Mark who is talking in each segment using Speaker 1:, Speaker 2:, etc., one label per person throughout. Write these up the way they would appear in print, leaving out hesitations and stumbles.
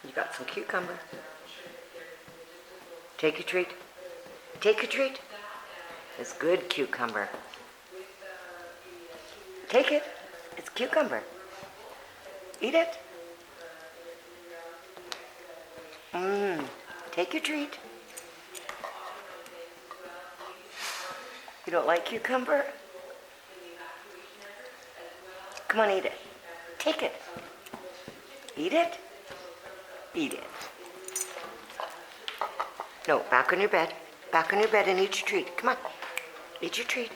Speaker 1: You got some cucumber. Take your treat. Take your treat. It's good cucumber. Take it. It's cucumber. Eat it. Take your treat. You don't like cucumber? Come on, eat it. Take it. Eat it. Eat it. No, back on your bed. Back on your bed and eat your treat. Come on. Eat your treat.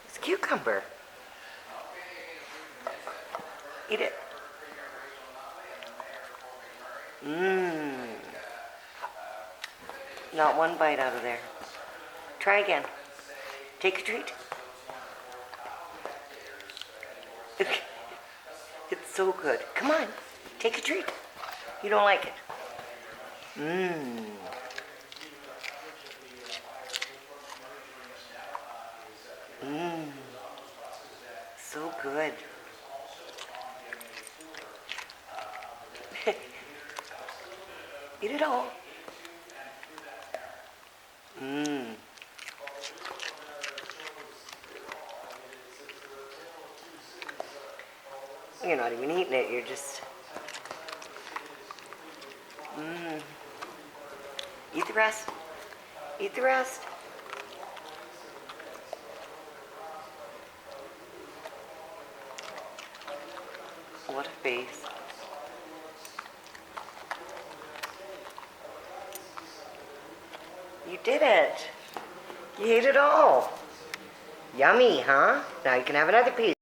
Speaker 1: It's cucumber. Eat it. Not one bite out of there. Try again. Take a treat. It's so good. Come on. Take a treat. You don't like it. So good. Eat it all. You're not even eating it, you're just... Eat the rest. Eat the rest. What a face. You did it. You ate it all. Yummy, huh? Now you can have another piece.